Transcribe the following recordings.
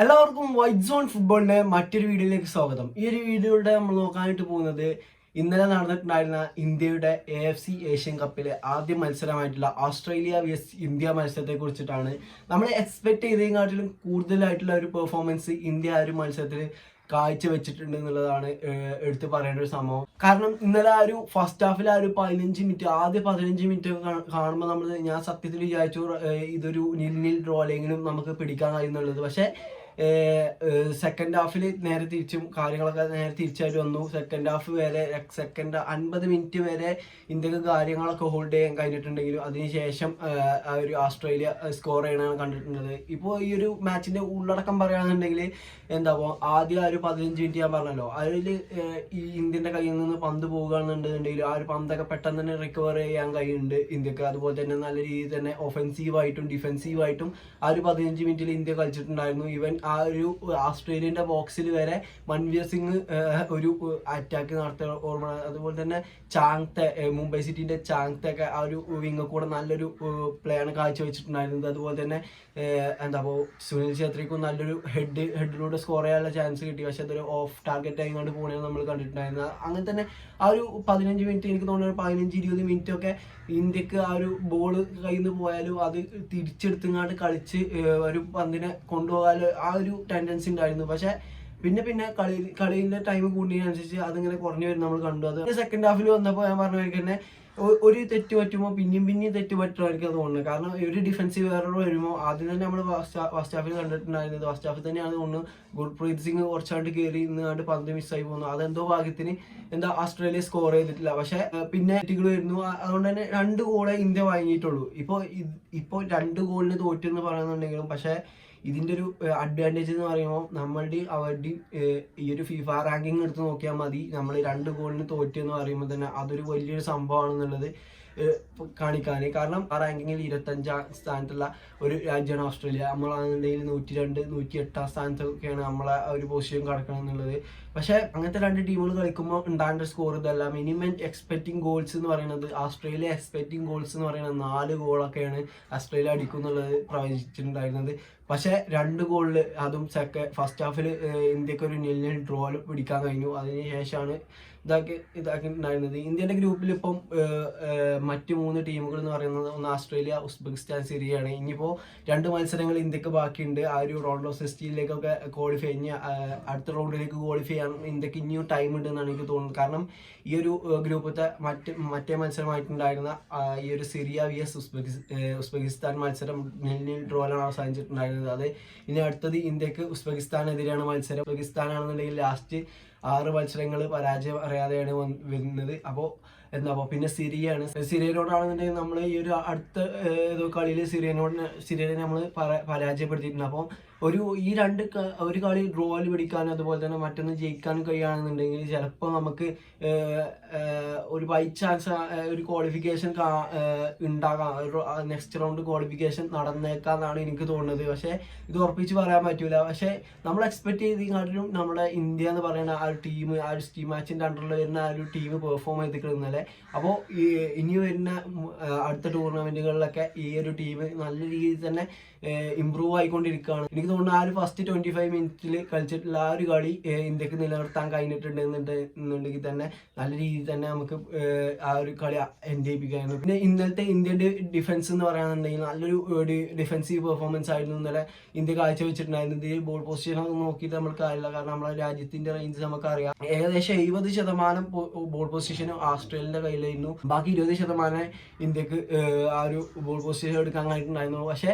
എല്ലാവർക്കും white zone ഫുട്ബോളിന്റെ മറ്റൊരു വീഡിയോയിലേക്ക് സ്വാഗതം. ഈ ഒരു വീഡിയോയുടെ നമ്മൾ നോക്കാനായിട്ട് പോകുന്നത് ഇന്നലെ നടന്നിട്ടുണ്ടായിരുന്ന ഇന്ത്യയുടെ AFC ഏഷ്യൻ കപ്പിലെ ആദ്യ മത്സരമായിട്ടുള്ള ഓസ്ട്രേലിയ vs ഇന്ത്യ മത്സരത്തെ കുറിച്ചിട്ടാണ്. നമ്മൾ എക്സ്പെക്ട് ചെയ്തതിനെക്കാട്ടിലും കൂടുതലായിട്ടുള്ള ഒരു പെർഫോമൻസ് ഇന്ത്യ ആ ഒരു മത്സരത്തിൽ കാഴ്ച വെച്ചിട്ടുണ്ട് എന്നുള്ളതാണ് എടുത്തു പറയേണ്ട ഒരു സംഭവം. കാരണം ഇന്നലെ ആ ഒരു ഫസ്റ്റ് ഹാഫിൽ ആ ഒരു 15 മിനിറ്റ് ആദ്യ 15 മിനിറ്റ് കാണുമ്പോൾ ഞാൻ സത്യത്തിൽ വിചാരിച്ചു ഇതൊരു നിൽ ഡ്രോ അല്ലെങ്കിലും നമുക്ക് പിടിക്കാൻ കഴിയുന്നുള്ളത്. പക്ഷേ സെക്കൻഡ് ഹാഫിൽ നേരെ തിരിച്ചും കാര്യങ്ങളൊക്കെ നേരെ തിരിച്ചായിട്ട് വന്നു. സെക്കൻഡ് ഹാഫ് വരെ 50 മിനിറ്റ് വരെ ഇന്ത്യക്ക് കാര്യങ്ങളൊക്കെ ഹോൾഡ് ചെയ്യാൻ കഴിഞ്ഞിട്ടുണ്ടെങ്കിലും അതിനുശേഷം ആ ഒരു ഓസ്ട്രേലിയ സ്കോർ ചെയ്യണമെന്ന് കണ്ടിട്ടുള്ളത്. ഇപ്പോൾ ഈ ഒരു മാച്ചിന്റെ ഉള്ളടക്കം പറയുകയാണെന്നുണ്ടെങ്കിൽ ആദ്യം ആ ഒരു 15 മിനിറ്റ് ഞാൻ പറഞ്ഞല്ലോ, അതിൽ ഈ ഇന്ത്യൻ്റെ കയ്യിൽ നിന്ന് പന്ത് പോകുകയാണെന്നുണ്ടെങ്കിൽ ആ ഒരു പന്തൊക്കെ പെട്ടെന്ന് തന്നെ റിക്കവർ ചെയ്യാൻ കഴിയുന്നുണ്ട് ഇന്ത്യക്ക്. അതുപോലെ തന്നെ നല്ല രീതിയിൽ തന്നെ ഒഫൻസീവായിട്ടും ഡിഫെൻസീവായിട്ടും ആ ഒരു 15 മിനിറ്റിൽ ഇന്ത്യ കളിച്ചിട്ടുണ്ടായിരുന്നു. ഈവൻ ആ ഒരു ഓസ്ട്രേലിയന്റെ ബോക്സിൽ വരെ മൻവീർ സിംഗ് ഒരു അറ്റാക്ക് നടത്തിയ ഓർമ്മ. അതുപോലെ തന്നെ ചാങ്തെ, മുംബൈ സിറ്റിന്റെ ചാങ്തെ ഒക്കെ ആ ഒരു വിങ് കൂടെ നല്ലൊരു പ്ലേ ആണ് കാഴ്ചവെച്ചിട്ടുണ്ടായിരുന്നത്. അതുപോലെ തന്നെ സുനിൽ ഛേത്രിക്കും നല്ലൊരു ഹെഡിലൂടെ സ്കോർ ചെയ്യാനുള്ള ചാൻസ് കിട്ടി. പക്ഷെ അതൊരു ഓഫ് ടാർഗറ്റ് ആയിക്കൊണ്ട് പോകണമെന്ന് നമ്മൾ കണ്ടിട്ടുണ്ടായിരുന്നത്. അങ്ങനെ തന്നെ ആ ഒരു 15 മിനിറ്റ് എനിക്ക് തോന്നുന്നു 15-20 മിനിറ്റ് ഒക്കെ ഇന്ത്യക്ക് ആ ഒരു ബോൾ കയ്യിൽ നിന്ന് പോയാലും അത് തിരിച്ചെടുത്തുങ്ങാണ്ട് കളിച്ച് ഒരു പന്തിനെ കൊണ്ടുപോകാൻ ആ ഒരു ടെൻഡൻസി ഉണ്ടായിരുന്നു. പക്ഷെ പിന്നെ കളിയുടെ ടൈം കൂടിയതിനനുസരിച്ച് അതിങ്ങനെ കുറഞ്ഞു വരും നമ്മൾ കണ്ടു. അത് സെക്കൻഡ് ഹാഫിൽ വന്നപ്പോൾ ഞാൻ പറഞ്ഞ മാതിരി തന്നെ ഒരു തെറ്റ് പറ്റുമ്പോൾ പിന്നെയും തെറ്റ് പറ്റുമോ എനിക്ക് തോന്നുന്നത്. കാരണം ഒരു ഡിഫൻസീവ് എറർ വരുമ്പോൾ ആദ്യം തന്നെ നമ്മൾ ഫസ്റ്റ് ഹാഫിൽ കണ്ടിട്ടുണ്ടായിരുന്നത്. ഫസ്റ്റ് ഹാഫിൽ തന്നെയാണ് തോന്നുന്നു ഗുർപ്രീത് സിംഗ് കുറച്ചാണ്ട് കയറി ഇന്നാണ്ട് പന്ത് മിസ്സായി പോകുന്നു. അതെന്തോ ഭാഗ്യത്തിന് ഓസ്ട്രേലിയ സ്കോർ ചെയ്തിട്ടില്ല. പക്ഷെ പിന്നെ തെറ്റുകൾ വരുന്നു. അതുകൊണ്ട് തന്നെ 2 ഗോളെ ഇന്ത്യ വാങ്ങിയിട്ടുള്ളൂ. ഇപ്പോൾ 2 ഗോളിന് തോറ്റെന്ന് പറയുന്നുണ്ടെങ്കിലും പക്ഷെ ഇതിൻ്റെ ഒരു അഡ്വാൻറ്റേജ് എന്ന് പറയുമ്പോൾ നമ്മളുടെയും അവരുടെയും ഈ ഒരു ഫിഫ റാങ്കിങ് എടുത്ത് നോക്കിയാൽ മതി. നമ്മൾ 2 ഗോളിന് തോറ്റെന്ന് പറയുമ്പോൾ തന്നെ അതൊരു വലിയൊരു സംഭവമാണെന്നുള്ളത് കാണിക്കാൻ. കാരണം ആ റാങ്കിങ്ങിൽ 25ാം സ്ഥാനത്തുള്ള ഒരു രാജ്യമാണ് ഓസ്ട്രേലിയ. നമ്മളാണെന്നുണ്ടെങ്കിൽ 102-108 സ്ഥാനത്തൊക്കെയാണ് നമ്മളെ ഒരു പൊസിഷൻ കിടക്കണം എന്നുള്ളത്. പക്ഷേ അങ്ങനത്തെ 2 ടീമുകൾ കളിക്കുമ്പോൾ ഉണ്ടാകേണ്ട സ്കോർ ഇതല്ല. മിനിമം എക്സ്പെക്റ്റിംഗ് ഗോൾസ് എന്ന് പറയുന്നത് ഓസ്ട്രേലിയ എക്സ്പെക്റ്റിംഗ് ഗോൾസ് എന്ന് പറയുന്നത് 4 ഗോളൊക്കെയാണ് ഓസ്ട്രേലിയ അടിക്കും എന്നുള്ളത് പ്രവചിച്ചിട്ടുണ്ടായിരുന്നത്. പക്ഷേ 2 ഗോളിൽ അതും ഫസ്റ്റ് ഹാഫിൽ ഇന്ത്യക്ക് ഒരു 0-0 ഡ്രോ പിടിക്കാൻ കഴിഞ്ഞു. അതിനുശേഷമാണ് ഇതാക്കിയിട്ടുണ്ടായിരുന്നത്. ഇന്ത്യൻ്റെ ഗ്രൂപ്പിൽ ഇപ്പം മറ്റ് 3 ടീമുകൾ എന്ന് പറയുന്നത് ഒന്ന് ഓസ്ട്രേലിയ, ഉസ്ബെക്കിസ്ഥാൻ, സിറിയയാണ്. ഇനിയിപ്പോൾ 2 മത്സരങ്ങൾ ഇന്ത്യക്ക് ബാക്കിയുണ്ട്. ആ ഒരു റൗണ്ട് ഓഫ് 16ലേക്കൊക്കെ ക്വാളിഫൈ കഴിഞ്ഞ് അടുത്ത റൗണ്ടിലേക്ക് ക്വാളിഫൈ ചെയ്യാൻ ഇന്ത്യക്ക് ഇനിയും ടൈം ഉണ്ടെന്നാണ് എനിക്ക് തോന്നുന്നത്. കാരണം ഈ ഒരു ഗ്രൂപ്പത്തെ മറ്റേ മത്സരമായിട്ടുണ്ടായിരുന്ന ഈ ഒരു സിറിയ vs ഉസ്ബെക്കിസ്ഥാൻ മത്സരം 0-0 ഡ്രോയിലാണ് അവസാനിച്ചിട്ടുണ്ടായിരുന്നത്. അത് ഇനി അടുത്തത് ഇന്ത്യക്ക് ഉസ്ബെക്കിസ്ഥാനെതിരെയാണ് മത്സരം. ഉസ്ബെക്കിസ്ഥാനാണെന്നുണ്ടെങ്കിൽ ലാസ്റ്റ് 6 മത്സരങ്ങൾ പരാജയം അറിയാതെയാണ് വരുന്നത്. അപ്പോൾ പിന്നെ സിറിയനോടാണെന്നുണ്ടെങ്കിൽ നമ്മൾ ഈ ഒരു അടുത്ത ഏതോ കളിയിൽ സിറിയനെ നമ്മൾ പരാജയപ്പെടുത്തിയിട്ടുണ്ട്. അപ്പോൾ ഈ 2 കളി ഡ്രോയിൽ പിടിക്കാനും അതുപോലെ തന്നെ മറ്റൊന്ന് ജയിക്കാനും കഴിയുകയാണെന്നുണ്ടെങ്കിൽ ചിലപ്പോൾ നമുക്ക് ഒരു ബൈ ചാൻസ് ഒരു ക്വാളിഫിക്കേഷൻ ഉണ്ടാകാം. നെക്സ്റ്റ് റൗണ്ട് ക്വാളിഫിക്കേഷൻ നടന്നേക്കാന്നാണ് എനിക്ക് തോന്നുന്നത്. പക്ഷേ ഇത് ഉറപ്പിച്ച് പറയാൻ പറ്റൂല. പക്ഷേ നമ്മൾ എക്സ്പെക്ട് ചെയ്തതിനാട്ടിലും നമ്മുടെ ഇന്ത്യ എന്ന് പറയുന്ന ആ ഒരു ടീം, ആ ഒരു ടീം മാച്ചിൻ്റെ അണ്ടറിൽ വരുന്ന ആ ഒരു ടീം പെർഫോം ചെയ്തിട്ടുള്ളതല്ലേ. അപ്പോൾ ഇനി വരുന്ന അടുത്ത ടൂർണമെന്റുകളിലൊക്കെ ഈ ഒരു ടീം നല്ല രീതിയിൽ തന്നെ ഇമ്പ്രൂവ് ആയിക്കൊണ്ടിരിക്കുകയാണ്. എനിക്ക് തോന്നുന്നു ആ ഒരു ഫസ്റ്റ് 25 മിനിറ്റിൽ കളിച്ചിട്ടുള്ള ആ ഒരു കളി ഇന്ത്യക്ക് നിലനിർത്താൻ കഴിഞ്ഞിട്ടുണ്ടെന്നുണ്ടെങ്കിൽ തന്നെ നല്ല രീതിയിൽ തന്നെ നമുക്ക് ആ ഒരു കളി എൻജോയ് ചെയ്യിപ്പിക്കായിരുന്നു. പിന്നെ ഇന്നലത്തെ ഇന്ത്യൻ്റെ ഡിഫൻസ് എന്ന് പറയുകയാണെന്നുണ്ടെങ്കിൽ നല്ലൊരു ഡിഫൻസീവ് പെർഫോമൻസ് ആയിരുന്നു ഇന്നലെ ഇന്ത്യ കാഴ്ചവെച്ചിട്ടുണ്ടായിരുന്നത്. ഈ ബോൾ പൊസിഷൻ നോക്കിയിട്ട് നമുക്ക് കാര്യമില്ല. കാരണം നമ്മുടെ രാജ്യത്തിന്റെ റേഞ്ച് നമുക്കറിയാം. ഏകദേശം 70% ബോൾ പൊസിഷനും ഓസ്ട്രേലിയന്റെ കയ്യിലായിരുന്നു. ബാക്കി 20% ഇന്ത്യക്ക് ആ ഒരു ബോൾ പൊസിഷൻ എടുക്കാൻ കഴിഞ്ഞിട്ടുണ്ടായിരുന്നു. പക്ഷേ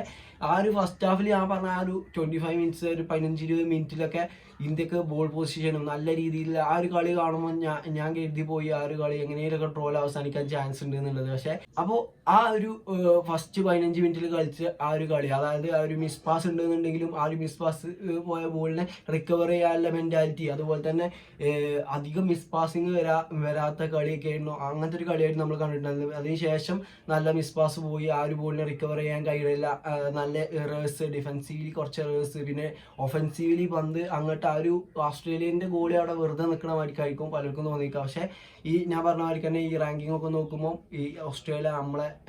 ആ ഒരു ഫസ്റ്റ് ഹാഫിൽ ഞാൻ പറഞ്ഞ ആ ഒരു 25 മിനിറ്റ്സ് ഒരു 15-20 മിനിറ്റിലൊക്കെ ഇന്ത്യക്ക് ബോൾ പൊസിഷനും നല്ല രീതിയിൽ ആ ഒരു കളി കാണുമ്പോൾ ഞാൻ കരുതി പോയി ആ ഒരു കളി എങ്ങനെയൊക്കെ ട്രോൾ അവസാനിക്കാൻ ചാൻസ് ഉണ്ട് എന്നുള്ളത്. പക്ഷേ അപ്പോൾ ആ ഒരു ഫസ്റ്റ് 15 മിനിറ്റിൽ കളിച്ച് ആ ഒരു കളി, അതായത് ആ ഒരു മിസ് പാസ് ഉണ്ടെന്നുണ്ടെങ്കിലും ആ ഒരു മിസ് പാസ് പോയ ബോളിനെ റിക്കവർ ചെയ്യാനുള്ള മെൻറ്റാലിറ്റി, അതുപോലെ തന്നെ അധികം മിസ് പാസിങ് വരാത്ത കളിയൊക്കെ ആയിരുന്നു. അങ്ങനത്തെ ഒരു കളിയായിരുന്നു നമ്മൾ കണ്ടിട്ടുണ്ടായിരുന്നത്. അതിനുശേഷം നല്ല മിസ് പാസ് പോയി ആ ഒരു ബോളിനെ റിക്കവർ ചെയ്യാൻ കഴിയില്ല, നല്ല നല്ല എറേഴ്സ്, ഡിഫെൻസീവ്ലി കുറച്ച് എറേഴ്സ്, പിന്നെ ഒഫെൻസീവ്ലി പന്ത് അങ്ങോട്ട് ആ ഒരു ഓസ്ട്രേലിയൻ്റെ ഗോളി അവിടെ വെറുതെ നിൽക്കണ മാതിരിക്കായിരിക്കും പലർക്കും തോന്നിക്കുക. പക്ഷേ ഈ ഞാൻ പറഞ്ഞ മാതിരി തന്നെ ഈ റാങ്കിങ് ഒക്കെ നോക്കുമ്പോൾ ഈ ഓസ്ട്രേലിയ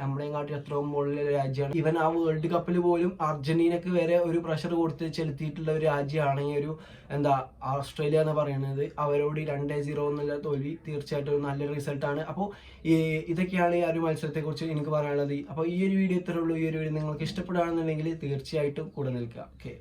നമ്മളെയും കാട്ടി എത്രയോ മുകളിലുള്ള രാജ്യമാണ്. ഈവൻ ആ വേൾഡ് കപ്പിൽ പോലും അർജന്റീനക്ക് വരെ ഒരു പ്രഷർ കൊടുത്ത് ചെലുത്തിയിട്ടുള്ള ഒരു രാജ്യമാണ് ഈ ഒരു ഓസ്ട്രേലിയ എന്ന് പറയുന്നത്. അവരോട് 2-0 എന്നുള്ള തോൽവി തീർച്ചയായിട്ടും നല്ലൊരു റിസൾട്ടാണ്. അപ്പോൾ ഇതൊക്കെയാണ് ഈ ഒരു മത്സരത്തെക്കുറിച്ച് എനിക്ക് പറയാനുള്ളത്. അപ്പോൾ ഈ ഒരു വീഡിയോ ഇത്രേ ഉള്ളൂ. ഈ ഒരു വീഡിയോ നിങ്ങൾക്ക് ഇഷ്ടപ്പെടുകയാണെന്നുണ്ടെങ്കിൽ തീർച്ചയായിട്ടും കൂടെ നിൽക്കുക. ഓക്കെ.